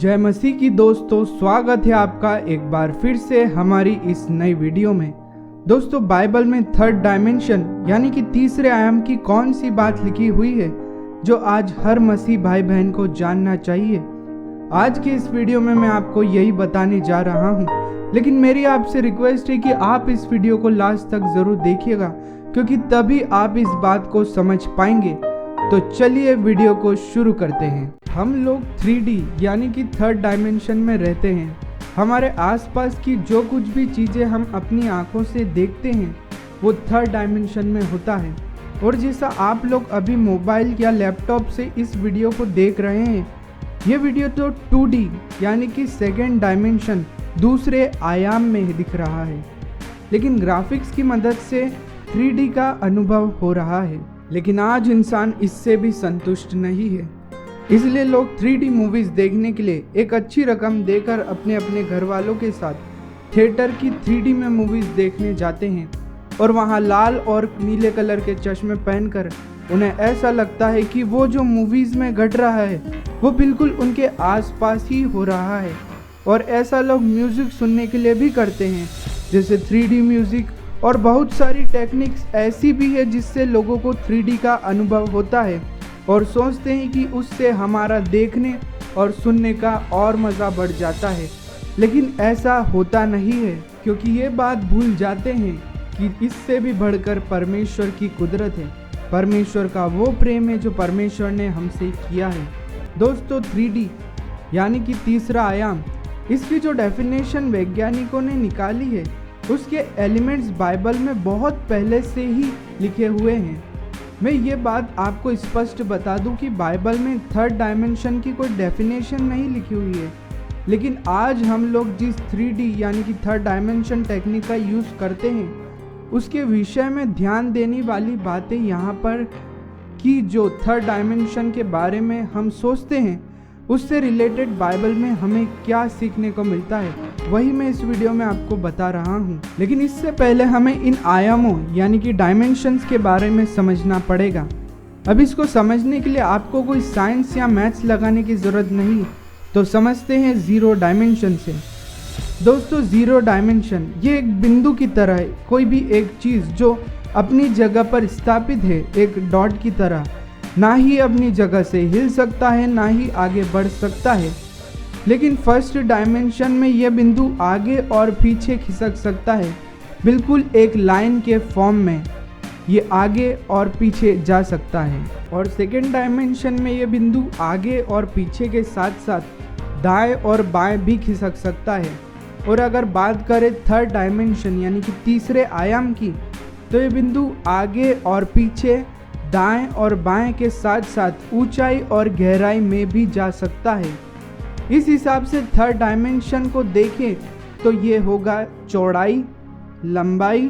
जय मसीह की दोस्तों, स्वागत है आपका एक बार फिर से हमारी इस नई वीडियो में। दोस्तों, बाइबल में थर्ड डायमेंशन यानी कि तीसरे आयाम की कौन सी बात लिखी हुई है जो आज हर मसीह भाई बहन को जानना चाहिए। आज की इस वीडियो में मैं आपको यही बताने जा रहा हूँ, लेकिन मेरी आपसे रिक्वेस्ट है कि आप इस वीडियो को लास्ट तक जरूर देखिएगा, क्योंकि तभी आप इस बात को समझ पाएंगे। तो चलिए वीडियो को शुरू करते हैं। हम लोग 3D यानी कि थर्ड डायमेंशन में रहते हैं। हमारे आसपास की जो कुछ भी चीज़ें हम अपनी आंखों से देखते हैं वो थर्ड डायमेंशन में होता है। और जैसा आप लोग अभी मोबाइल या लैपटॉप से इस वीडियो को देख रहे हैं, ये वीडियो तो 2D यानी कि सेकेंड डायमेंशन दूसरे आयाम में दिख रहा है, लेकिन ग्राफिक्स की मदद से 3D का अनुभव हो रहा है। लेकिन आज इंसान इससे भी संतुष्ट नहीं है, इसलिए लोग 3D मूवीज़ देखने के लिए एक अच्छी रकम देकर अपने अपने घर वालों के साथ थिएटर की 3D में मूवीज़ देखने जाते हैं। और वहाँ लाल और नीले कलर के चश्मे पहनकर उन्हें ऐसा लगता है कि वो जो मूवीज़ में घट रहा है वो बिल्कुल उनके आसपास ही हो रहा है। और ऐसा लोग म्यूज़िक सुनने के लिए भी करते हैं, जैसे 3D म्यूज़िक। और बहुत सारी टेक्निक्स ऐसी भी है जिससे लोगों को 3D का अनुभव होता है और सोचते हैं कि उससे हमारा देखने और सुनने का और मज़ा बढ़ जाता है। लेकिन ऐसा होता नहीं है, क्योंकि ये बात भूल जाते हैं कि इससे भी बढ़कर परमेश्वर की कुदरत है, परमेश्वर का वो प्रेम है जो परमेश्वर ने हमसे किया है। दोस्तों, 3D यानी कि तीसरा आयाम, इसकी जो डेफिनेशन वैज्ञानिकों ने निकाली है उसके एलिमेंट्स बाइबल में बहुत पहले से ही लिखे हुए हैं। मैं ये बात आपको स्पष्ट बता दूं कि बाइबल में थर्ड डायमेंशन की कोई डेफिनेशन नहीं लिखी हुई है, लेकिन आज हम लोग जिस 3D यानी कि थर्ड डायमेंशन टेक्निक का यूज़ करते हैं उसके विषय में ध्यान देने वाली बातें यहाँ पर कि जो थर्ड डायमेंशन के बारे में हम सोचते हैं उससे रिलेटेड बाइबल में हमें क्या सीखने को मिलता है, वही मैं इस वीडियो में आपको बता रहा हूँ। लेकिन इससे पहले हमें इन आयामों यानी कि डायमेंशंस के बारे में समझना पड़ेगा। अब इसको समझने के लिए आपको कोई साइंस या मैथ्स लगाने की ज़रूरत नहीं, तो समझते हैं ज़ीरो डायमेंशन से। दोस्तों, ज़ीरो डायमेंशन ये एक बिंदु की तरह है, कोई भी एक चीज़ जो अपनी जगह पर स्थापित है, एक डॉट की तरह, ना ही अपनी जगह से हिल सकता है ना ही आगे बढ़ सकता है। लेकिन फर्स्ट डायमेंशन में यह बिंदु आगे और पीछे खिसक सकता है, बिल्कुल एक लाइन के फॉर्म में ये आगे और पीछे जा सकता है। और सेकेंड डायमेंशन में यह बिंदु आगे और पीछे के साथ साथ दाएं और बाएं भी खिसक सकता है। और अगर बात करें थर्ड डायमेंशन यानी कि तीसरे आयाम की, तो ये बिंदु आगे और पीछे, दाएं और बाएं के साथ साथ ऊंचाई और गहराई में भी जा सकता है। इस हिसाब से थर्ड डायमेंशन को देखें तो ये होगा चौड़ाई, लंबाई,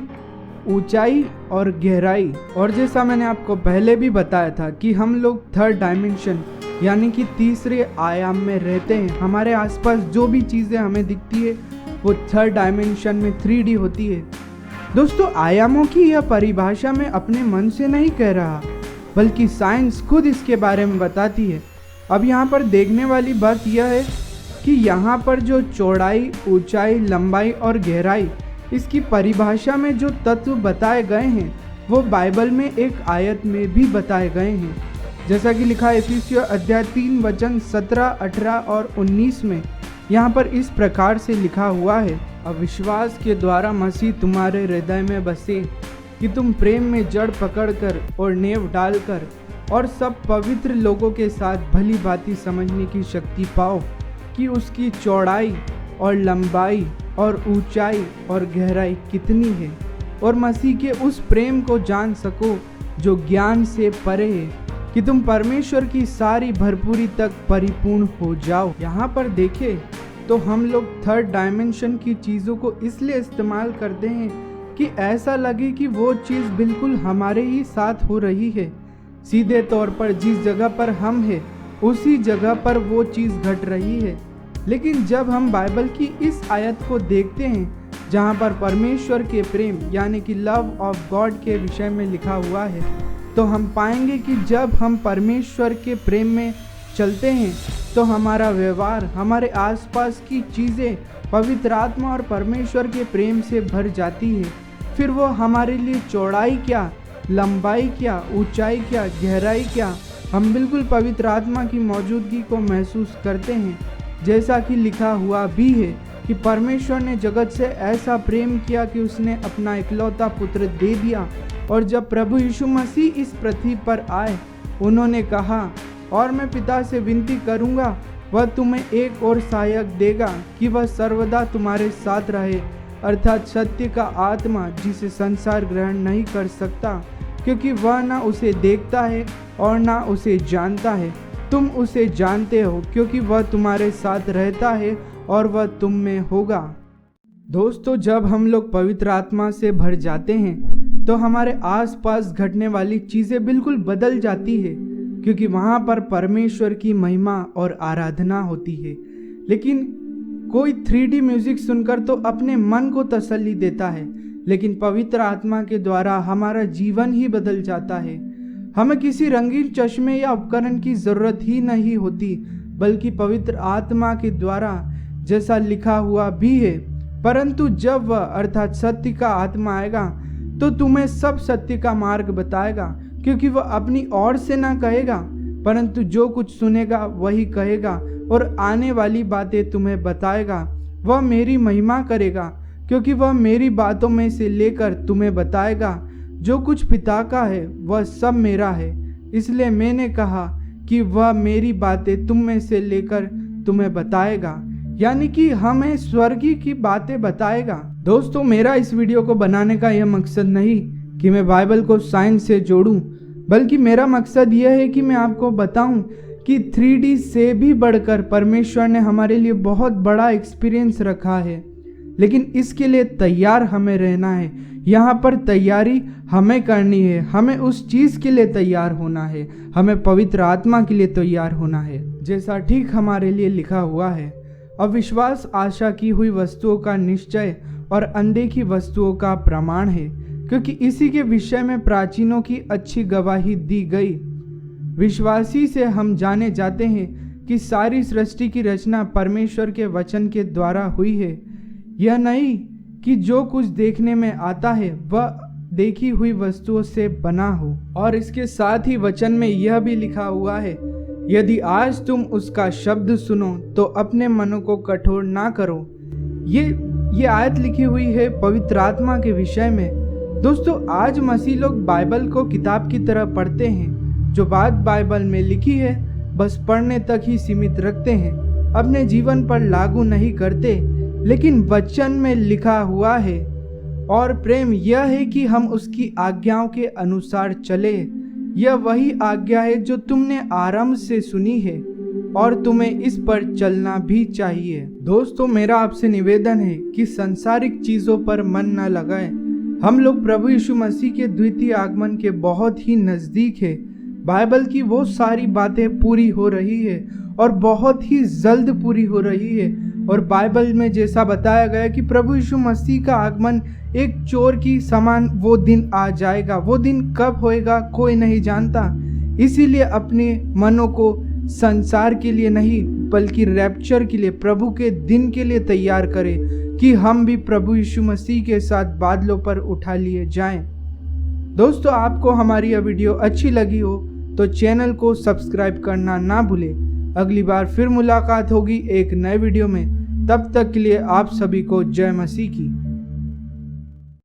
ऊंचाई और गहराई। और जैसा मैंने आपको पहले भी बताया था कि हम लोग थर्ड डायमेंशन यानी कि तीसरे आयाम में रहते हैं। हमारे आसपास जो भी चीज़ें हमें दिखती है वो थर्ड डायमेंशन में 3D होती है। दोस्तों, आयामों की यह परिभाषा मैं अपने मन से नहीं कह रहा, बल्कि साइंस खुद इसके बारे में बताती है। अब यहाँ पर देखने वाली बात यह है कि यहाँ पर जो चौड़ाई, ऊंचाई, लंबाई और गहराई, इसकी परिभाषा में जो तत्व बताए गए हैं वो बाइबल में एक आयत में भी बताए गए हैं। जैसा कि लिखा है इफिसियों अध्याय 3 वचन 17, 18 और 19 में, यहाँ पर इस प्रकार से लिखा हुआ है, अविश्वास के द्वारा मसीह तुम्हारे हृदय में बसे कि तुम प्रेम में जड़ पकड़कर और नेव डालकर और सब पवित्र लोगों के साथ भली भांति समझने की शक्ति पाओ कि उसकी चौड़ाई और लंबाई और ऊंचाई और गहराई कितनी है, और मसीह के उस प्रेम को जान सको जो ज्ञान से परे है, कि तुम परमेश्वर की सारी भरपूरी तक परिपूर्ण हो जाओ। यहाँ पर देखें तो हम लोग थर्ड डायमेंशन की चीज़ों को इसलिए इस्तेमाल करते हैं कि ऐसा लगे कि वो चीज़ बिल्कुल हमारे ही साथ हो रही है। सीधे तौर पर जिस जगह पर हम हैं उसी जगह पर वो चीज़ घट रही है। लेकिन जब हम बाइबल की इस आयत को देखते हैं जहाँ पर परमेश्वर के प्रेम यानी कि लव ऑफ गॉड के विषय में लिखा हुआ है, तो हम पाएंगे कि जब हम परमेश्वर के प्रेम में चलते हैं तो हमारा व्यवहार, हमारे आसपास की चीज़ें पवित्र आत्मा और परमेश्वर के प्रेम से भर जाती है। फिर वो हमारे लिए चौड़ाई क्या, लंबाई क्या, ऊंचाई क्या, गहराई क्या, हम बिल्कुल पवित्र आत्मा की मौजूदगी को महसूस करते हैं। जैसा कि लिखा हुआ भी है कि परमेश्वर ने जगत से ऐसा प्रेम किया कि उसने अपना इकलौता पुत्र दे दिया। और जब प्रभु यीशु मसीह इस पृथ्वी पर आए, उन्होंने कहा, और मैं पिता से विनती करूंगा, वह तुम्हें एक और सहायक देगा कि वह सर्वदा तुम्हारे साथ रहे, अर्थात सत्य का आत्मा, जिसे संसार ग्रहण नहीं कर सकता, क्योंकि वह ना उसे देखता है और ना उसे जानता है। तुम उसे जानते हो क्योंकि वह तुम्हारे साथ रहता है और वह तुम में होगा। दोस्तों, जब हम लोग पवित्र आत्मा से भर जाते हैं तो हमारे आसपास घटने वाली चीज़ें बिल्कुल बदल जाती है, क्योंकि वहाँ पर परमेश्वर की महिमा और आराधना होती है। लेकिन कोई 3D म्यूजिक सुनकर तो अपने मन को तसल्ली देता है, लेकिन पवित्र आत्मा के द्वारा हमारा जीवन ही बदल जाता है। हमें किसी रंगीन चश्मे या उपकरण की ज़रूरत ही नहीं होती, बल्कि पवित्र आत्मा के द्वारा, जैसा लिखा हुआ भी है, परंतु जब वह अर्थात सत्य का आत्मा आएगा तो तुम्हें सब सत्य का मार्ग बताएगा, क्योंकि वह अपनी ओर से ना कहेगा, परंतु जो कुछ सुनेगा वही कहेगा और आने वाली बातें तुम्हें बताएगा। वह मेरी महिमा करेगा, क्योंकि वह मेरी बातों में से लेकर तुम्हें बताएगा। जो कुछ पिता का है वह सब मेरा है, इसलिए मैंने कहा कि वह मेरी बातें तुम में से लेकर तुम्हें बताएगा, यानी कि हमें स्वर्गीय की बातें बताएगा। दोस्तों, मेरा इस वीडियो को बनाने का यह मकसद नहीं कि मैं बाइबल को साइंस से जोड़ूं, बल्कि मेरा मकसद यह है कि मैं आपको बताऊं कि 3D से भी बढ़कर परमेश्वर ने हमारे लिए बहुत बड़ा एक्सपीरियंस रखा है। लेकिन इसके लिए तैयार हमें रहना है। यहाँ पर तैयारी हमें करनी है, हमें उस चीज़ के लिए तैयार होना है, हमें पवित्र आत्मा के लिए तैयार होना है, जैसा ठीक हमारे लिए लिखा हुआ है। अविश्वास आशा की हुई वस्तुओं का निश्चय और अनदेखी वस्तुओं का प्रमाण है, क्योंकि इसी के विषय में प्राचीनों की अच्छी गवाही दी गई। विश्वासी से हम जाने जाते हैं कि सारी सृष्टि की रचना परमेश्वर के वचन के द्वारा हुई है। यह नहीं कि जो कुछ देखने में आता है वह देखी हुई वस्तुओं से बना हो। और इसके साथ ही वचन में यह भी लिखा हुआ है, यदि आज तुम उसका शब्द सुनो तो अपने मनों को कठोर ना करो। ये आयत लिखी हुई है पवित्र आत्मा के विषय में। दोस्तों, आज मसीह लोग बाइबल को किताब की तरह पढ़ते हैं। जो बात बाइबल में लिखी है बस पढ़ने तक ही सीमित रखते हैं, अपने जीवन पर लागू नहीं करते। लेकिन वचन में लिखा हुआ है और प्रेम यह है कि हम उसकी आज्ञाओं के अनुसार चले। यह वही आज्ञा है जो तुमने आरंभ से सुनी है और तुम्हें इस पर चलना भी चाहिए। दोस्तों, मेरा आपसे निवेदन है कि सांसारिक चीज़ों पर मन न लगाएं। हम लोग प्रभु यीशु मसीह के द्वितीय आगमन के बहुत ही नज़दीक है। बाइबल की वो सारी बातें पूरी हो रही है और बहुत ही जल्द पूरी हो रही है। और बाइबल में जैसा बताया गया कि प्रभु यीशु मसीह का आगमन एक चोर की समान वो दिन आ जाएगा। वो दिन कब होएगा कोई नहीं जानता। इसीलिए अपने मनों को संसार के लिए नहीं बल्कि रैप्चर के लिए, प्रभु के दिन के लिए तैयार करें कि हम भी प्रभु यीशु मसीह के साथ बादलों पर उठा लिए जाएं। दोस्तों, आपको हमारी यह वीडियो अच्छी लगी हो तो चैनल को सब्सक्राइब करना ना भूलें। अगली बार फिर मुलाकात होगी एक नए वीडियो में। तब तक के लिए आप सभी को जय मसीह की।